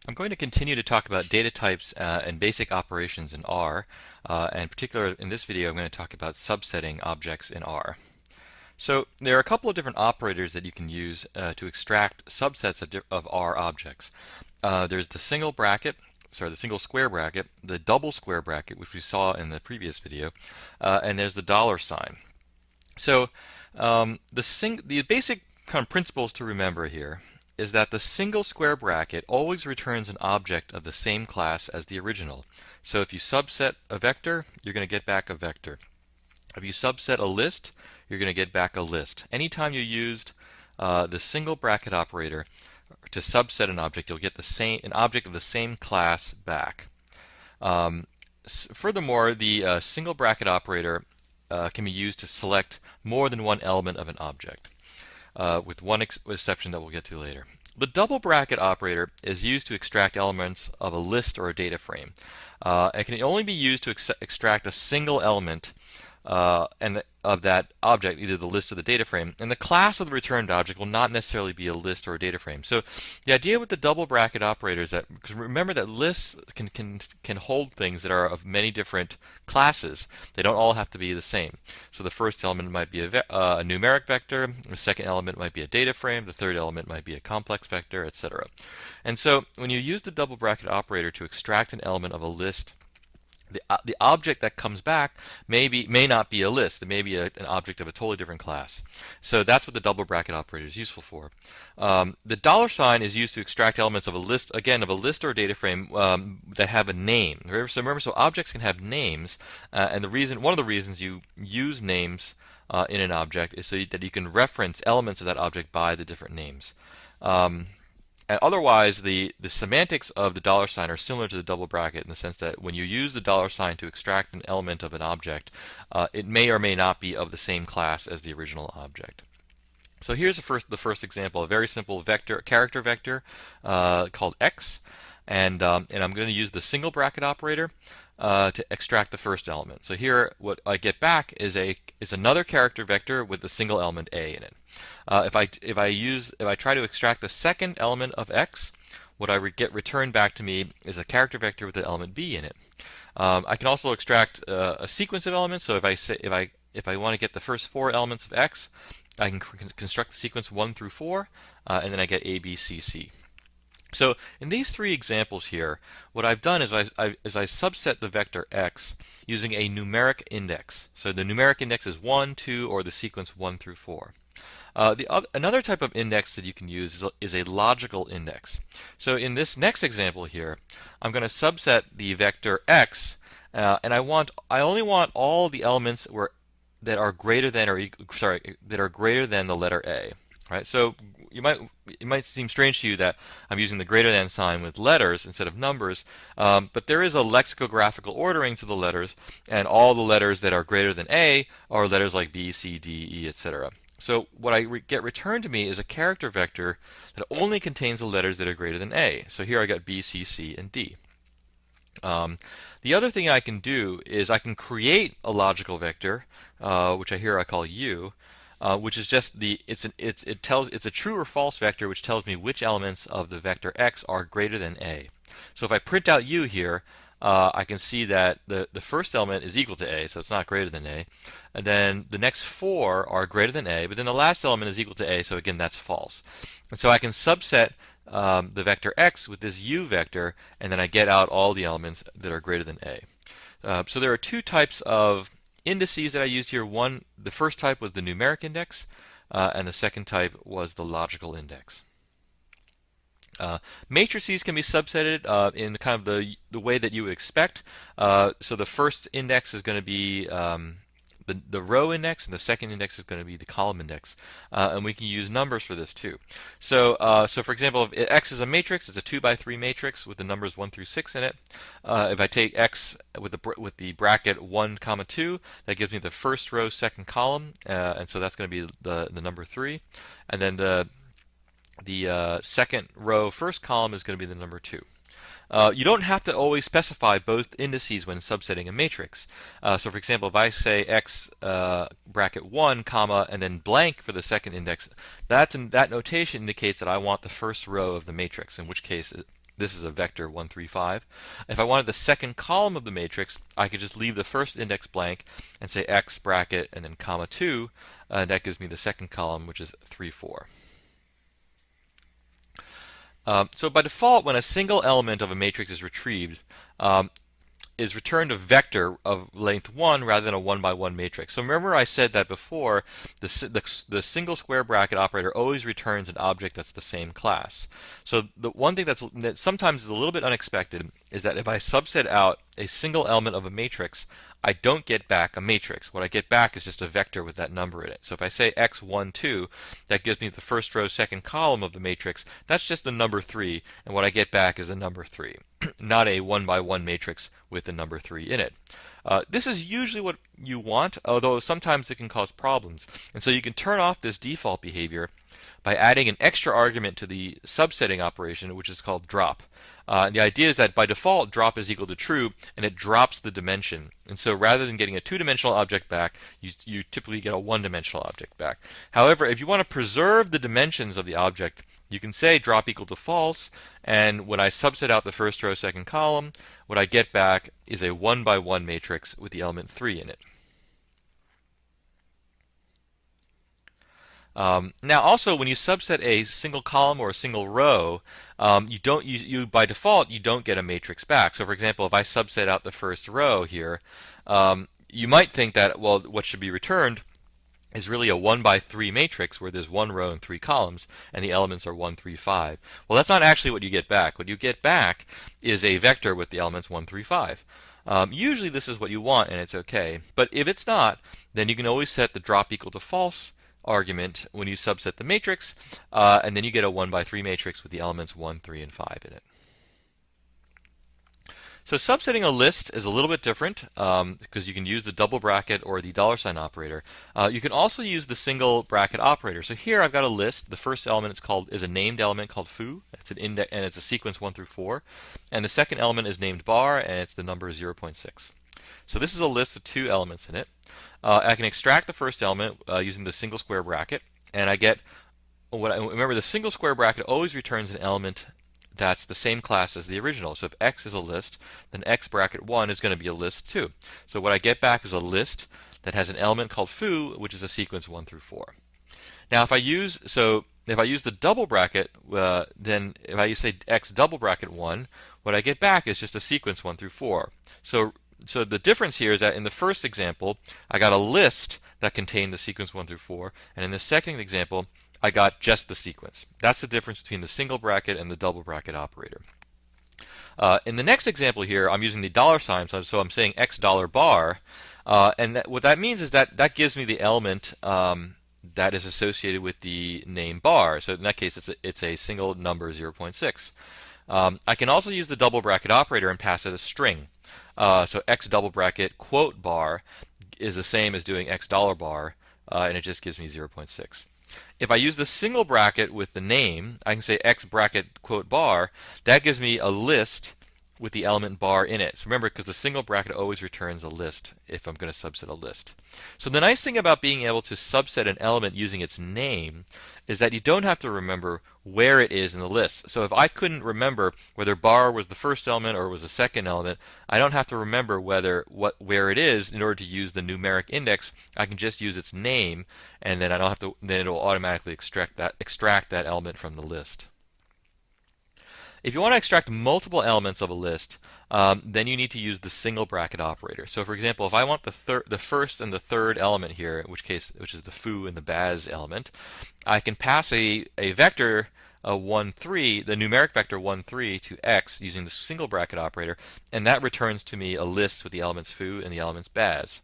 I'm going to continue to talk about data types and basic operations in R. And in particular, in this video, I'm going to talk about subsetting objects in R. So there are a couple of different operators that you can use to extract subsets of R objects. There's the single square bracket, the double square bracket, which we saw in the previous video, and there's the $sign. So the basic kind of principles to remember here is that the single square bracket always returns an object of the same class as the original. So if you subset a vector, you're going to get back a vector. If you subset a list, you're going to get back a list. Anytime you used the single bracket operator to subset an object, you'll get an object of the same class back. Furthermore, the single bracket operator can be used to select more than one element of an object, with one exception that we'll get to later. The double bracket operator is used to extract elements of a list or a data frame. It can only be used to extract a single element of that object, either the list or the data frame, and the class of the returned object will not necessarily be a list or a data frame. So the idea with the double bracket operator is that, because remember that lists can hold things that are of many different classes. They don't all have to be the same. So the first element might be a numeric vector, the second element might be a data frame, the third element might be a complex vector, etc. And so when you use the double bracket operator to extract an element of a list, the object that comes back may not be a list. It may be an object of a totally different class. So that's what the double bracket operator is useful for. The $sign is used to extract elements of a list, again, of a list or a data frame that have a name. So objects can have names, and one of the reasons you use names in an object is so that you can reference elements of that object by the different names. And otherwise, the semantics of the $sign are similar to the double bracket in the sense that when you use the $sign to extract an element of an object, it may or may not be of the same class as the original object. So here's the first example, a very simple character vector called x, and I'm going to use the single bracket operator to extract the first element. So here, what I get back is another character vector with a single element a in it. If I try to extract the second element of x, what I get returned back to me is a character vector with the element b in it. I can also extract a sequence of elements. So if I want to get the first four elements of x, I can construct the sequence 1 through 4, and then I get a, b, c, c. So in these three examples here, what I've done is I subset the vector x using a numeric index. So the numeric index is 1, 2, or the sequence 1 through 4. Another type of index that you can use is a logical index. So in this next example here, I'm going to subset the vector x, and I only want all the elements that are greater than the letter a. Right? So it might seem strange to you that I'm using the greater than sign with letters instead of numbers, but there is a lexicographical ordering to the letters, and all the letters that are greater than a are letters like b, c, d, e, etc. So what I get returned to me is a character vector that only contains the letters that are greater than a. So here I got b, c, c, and d. The other thing I can do is I can create a logical vector, which I call u, which is just it's a true or false vector which tells me which elements of the vector x are greater than a. So if I print out u here, I can see that the first element is equal to a, so it's not greater than a. And then the next four are greater than a, but then the last element is equal to a, so again that's false. And so I can subset the vector x with this u vector, and then I get out all the elements that are greater than a. So there are two types of indices that I used here. The first type was the numeric index, and the second type was the logical index. Matrices can be subsetted in kind of the way that you would expect. So the first index is going to be the row index, and the second index is going to be the column index. And we can use numbers for this too. So for example, if x is a matrix, it's a 2 by 3 matrix with the numbers 1 through 6 in it. If I take x with the bracket 1, 2, that gives me the first row, second column, and so that's going to be the number 3. And then the second row, first column is going to be the number 2. You don't have to always specify both indices when subsetting a matrix. So for example, if I say x bracket 1, comma, and then blank for the second index, that notation indicates that I want the first row of the matrix, in which case this is a vector 1, 3, 5. If I wanted the second column of the matrix, I could just leave the first index blank and say x bracket and then comma 2. That gives me the second column, which is 3, 4. So by default, when a single element of a matrix is retrieved, is returned a vector of length 1 rather than a 1 by 1 matrix. So remember I said that before, the single square bracket operator always returns an object that's the same class. So the one thing that sometimes is a little bit unexpected is that if I subset out a single element of a matrix, I don't get back a matrix. What I get back is just a vector with that number in it. So if I say x1, 2, that gives me the first row, second column of the matrix. That's just the number 3, and what I get back is a number 3, not a 1 by 1 matrix with the number 3 in it. This is usually what you want, although sometimes it can cause problems. And so you can turn off this default behavior by adding an extra argument to the subsetting operation, which is called drop. The idea is that by default, drop is equal to true, and it drops the dimension. And so rather than getting a two-dimensional object back, you typically get a one-dimensional object back. However, if you want to preserve the dimensions of the object, you can say drop equal to false, and when I subset out the first row, second column, what I get back is a 1 by 1 matrix with the element 3 in it. Now also, when you subset a single column or a single row, by default you don't get a matrix back. So for example, if I subset out the first row here, you might think that, well, what should be returned is really a 1 by 3 matrix where there's one row and 3 columns and the elements are 1, 3, 5. Well, that's not actually what you get back. What you get back is a vector with the elements 1, 3, 5. Usually this is what you want and it's okay. But if it's not, then you can always set the drop equal to false argument when you subset the matrix, and then you get a 1 by 3 matrix with the elements 1, 3, and 5 in it. So subsetting a list is a little bit different because you can use the double bracket or the $ operator. You can also use the single bracket operator. So here I've got a list. The first element is a named element called foo. It's an index and it's a sequence 1 through 4. And the second element is named bar, and it's the number 0.6. So this is a list with 2 elements in it. I can extract the first element using the single square bracket, and I get remember the single square bracket always returns an element that's the same class as the original. So if x is a list, then x bracket 1 is going to be a list too. So what I get back is a list that has an element called foo, which is a sequence 1 through 4. Now if I use the double bracket, then if I say x double bracket 1, what I get back is just a sequence 1 through 4. So the difference here is that in the first example, I got a list that contained the sequence 1 through 4, and in the second example, I got just the sequence. That's the difference between the single bracket and the double bracket operator. In the next example here, I'm using the $, so I'm saying x $bar, and what that means is that gives me the element that is associated with the name bar. So in that case, it's a single number 0.6. I can also use the double bracket operator and pass it a string. So x double bracket quote bar is the same as doing x $bar, and it just gives me 0.6. If I use the single bracket with the name, I can say x bracket quote bar. That gives me a list with the element bar in it. So remember, because the single bracket always returns a list if I'm going to subset a list. So the nice thing about being able to subset an element using its name is that you don't have to remember where it is in the list. So if I couldn't remember whether bar was the first element or was the second element, I don't have to remember where it is in order to use the numeric index. I can just use its name, and then then it will automatically extract that element from the list. If you want to extract multiple elements of a list, then you need to use the single bracket operator. So for example, if I want the first and the third element here, which is the foo and the baz element, I can pass a vector 1, 3, the numeric vector 1, 3 to x using the single bracket operator, and that returns to me a list with the elements foo and the elements baz.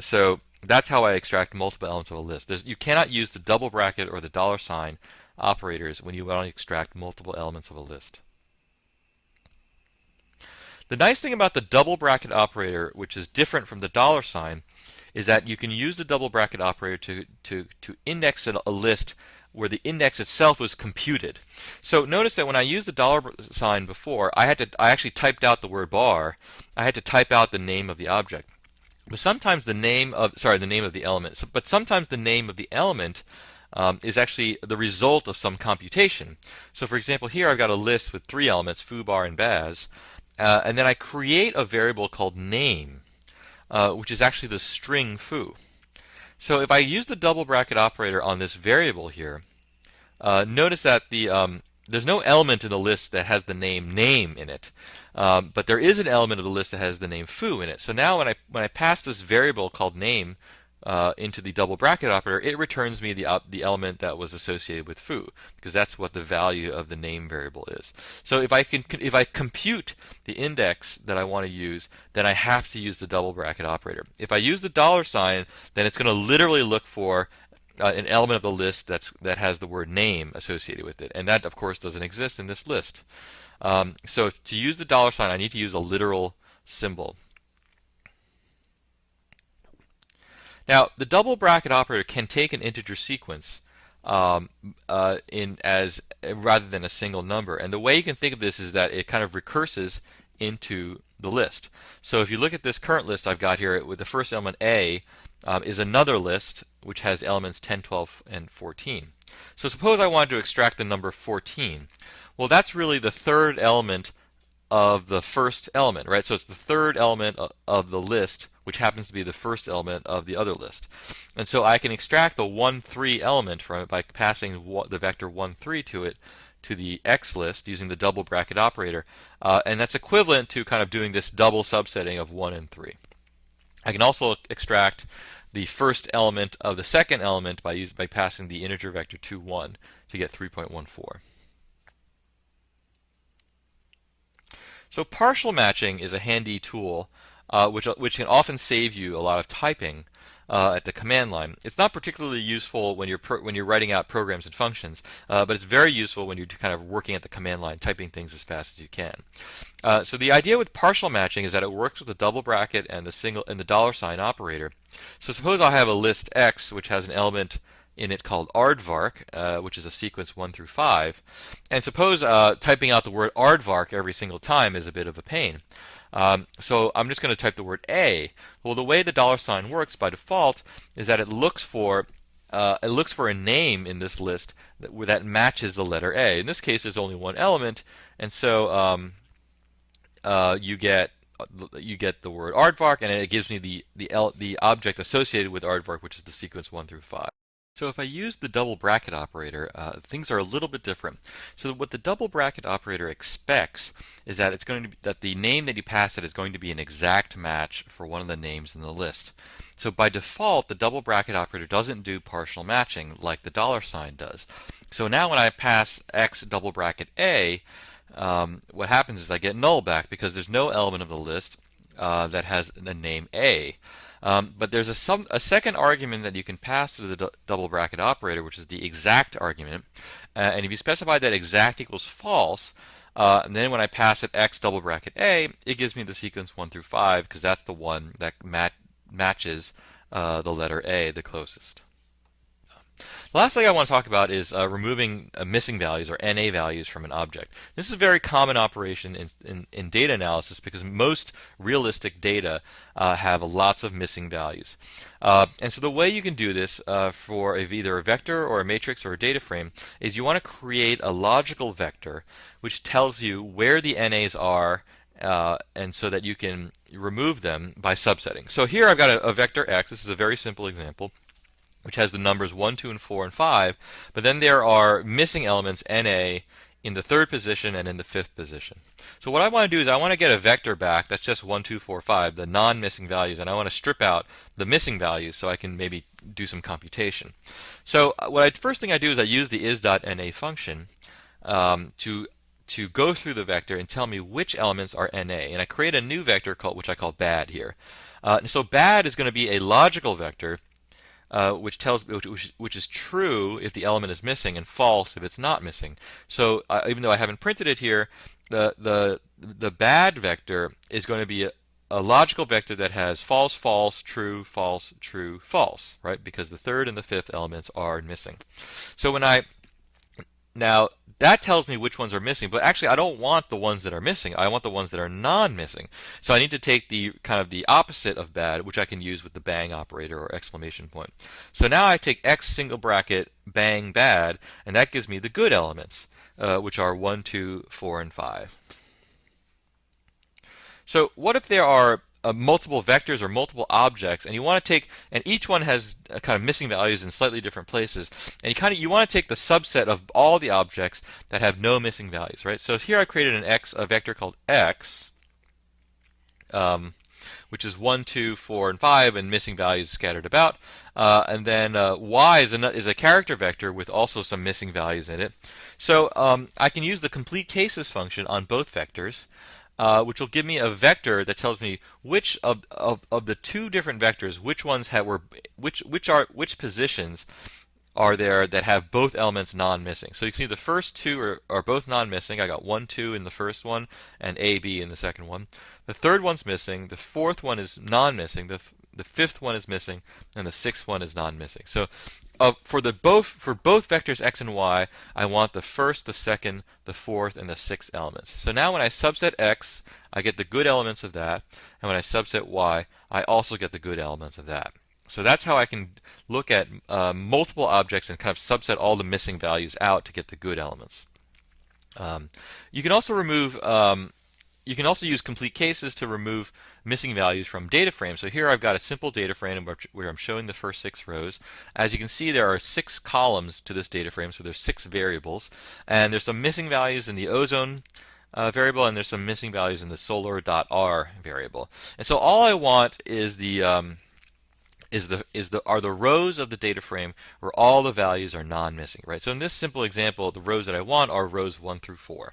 So that's how I extract multiple elements of a list. You cannot use the double bracket or the $ operators when you want to extract multiple elements of a list. The nice thing about the double bracket operator, which is different from the $, is that you can use the double bracket operator to index a list where the index itself was computed. So notice that when I used the $ before, I actually typed out the word bar. I had to type out the name of the object. But sometimes the name of the element. But sometimes the name of the element is actually the result of some computation. So for example, here I've got a list with 3 elements, foo, bar, and baz, and then I create a variable called name, which is actually the string foo. So if I use the double bracket operator on this variable here, notice that there's no element in the list that has the name in it, but there is an element of the list that has the name foo in it. So now when I pass this variable called name into the double bracket operator, it returns me the element that was associated with foo, because that's what the value of the name variable is. So if I compute the index that I want to use, then I have to use the double bracket operator. If I use the $, then it's going to literally look for an element of the list that has the word name associated with it, and that of course doesn't exist in this list. So to use the $, I need to use a literal symbol. Now the double bracket operator can take an integer sequence rather than a single number, and the way you can think of this is that it kind of recurses into the list. So if you look at this current list I've got here with the first element A, is another list which has elements 10, 12, and 14. So suppose I wanted to extract the number 14. Well, that's really the third element of the first element, right? So it's the third element of the list, which happens to be the first element of the other list. And so I can extract the 1, 3 element from it by passing the vector 1, 3 to it, to the X list using the double bracket operator, and that's equivalent to kind of doing this double subsetting of 1 and 3. I can also extract the first element of the second element by passing the integer vector 2, 1 to get 3.14. So partial matching is a handy tool which can often save you a lot of typing at the command line. It's not particularly useful when you're writing out programs and functions, but it's very useful when you're kind of working at the command line, typing things as fast as you can. So the idea with partial matching is that it works with the double bracket and the $sign operator. So suppose I have a list X which has an element in it called aardvark, which is a sequence 1 through 5, and suppose typing out the word aardvark every single time is a bit of a pain. So I'm just going to type the word A. Well, the way the $sign works by default is that it looks for a name in this list that matches the letter A. In this case, there's only one element, and so you get the word aardvark, and it gives me the object associated with aardvark, which is the sequence 1 through 5. So if I use the double bracket operator, things are a little bit different. So what the double bracket operator expects is that that the name that you pass it is going to be an exact match for one of the names in the list. So by default, the double bracket operator doesn't do partial matching like the $sign does. So now when I pass X double bracket A, what happens is I get null back because there's no element of the list that has the name A. But there's a second argument that you can pass to the double bracket operator, which is the exact argument. And if you specify that exact equals false, and then when I pass it X double bracket A, it gives me the sequence 1 through 5, because that's the one that matches the letter A the closest. The last thing I want to talk about is removing missing values, or NA values, from an object. This is a very common operation in data analysis because most realistic data have lots of missing values. And so the way you can do this for either a vector or a matrix or a data frame is you want to create a logical vector which tells you where the NAs are, and so that you can remove them by subsetting. So here I've got a vector X. This is a very simple example, which has the numbers 1, 2, and 4, and 5, but then there are missing elements NA in the 3rd position and in the 5th position. So what I want to do is I want to get a vector back that's just 1, 2, 4, 5, the non-missing values, and I want to strip out the missing values so I can maybe do some computation. So first thing I do is I use the is.na function to go through the vector and tell me which elements are NA, and I create a new vector which I call bad here. So bad is going to be a logical vector which is true if the element is missing and false if it's not missing. So even though I haven't printed it here, the bad vector is going to be a logical vector that has false, false, true, false, true, false, right? Because the 3rd and the 5th elements are missing. So now that tells me which ones are missing, but actually I don't want the ones that are missing. I want the ones that are non-missing. So I need to take the kind of the opposite of bad, which I can use with the bang operator or exclamation point. So now I take x single bracket bang bad, and that gives me the good elements, which are 1, 2, 4, and 5. So what if there are multiple vectors or multiple objects, and you want to take, and each one has kind of missing values in slightly different places, and you want to take the subset of all the objects that have no missing values, right? So here I created a vector called x, which is 1, 2, 4, and 5, and missing values scattered about. And then y is a character vector with also some missing values in it. So I can use the complete cases function on both vectors, which will give me a vector that tells me which of the two different vectors, which positions are there that have both elements non-missing. So you can see the first two are both non-missing. I got 1, 2 in the first one, and A, B in the second one. The third one's missing. The fourth one is non-missing. The fifth one is missing, and the sixth one is non-missing. So for both vectors x and y, I want the first, the second, the fourth, and the sixth elements. So now when I subset x, I get the good elements of that, and when I subset y, I also get the good elements of that. So that's how I can look at multiple objects and kind of subset all the missing values out to get the good elements. You can also remove. You can also use complete cases to remove missing values from data frames. So here I've got a simple data frame where I'm showing the first 6 rows. As you can see, there are 6 columns to this data frame, so there's 6 variables, and there's some missing values in the ozone variable, and there's some missing values in the solar.r variable. And so all I want is the rows of the data frame where all the values are non-missing, right? So in this simple example, the rows that I want are rows 1 through 4.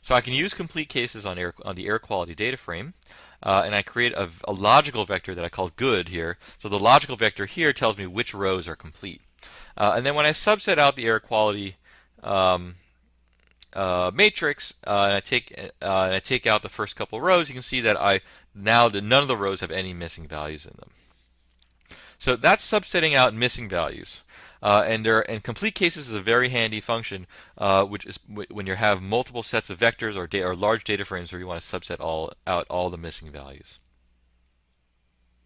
So I can use complete cases on the air quality data frame, and I create a logical vector that I call good here. So the logical vector here tells me which rows are complete. And then when I subset out the air quality matrix, and I take out the first couple rows, you can see that none of the rows have any missing values in them. So that's subsetting out missing values, and complete cases is a very handy function, which is when you have multiple sets of vectors or large data frames where you want to subset out all the missing values.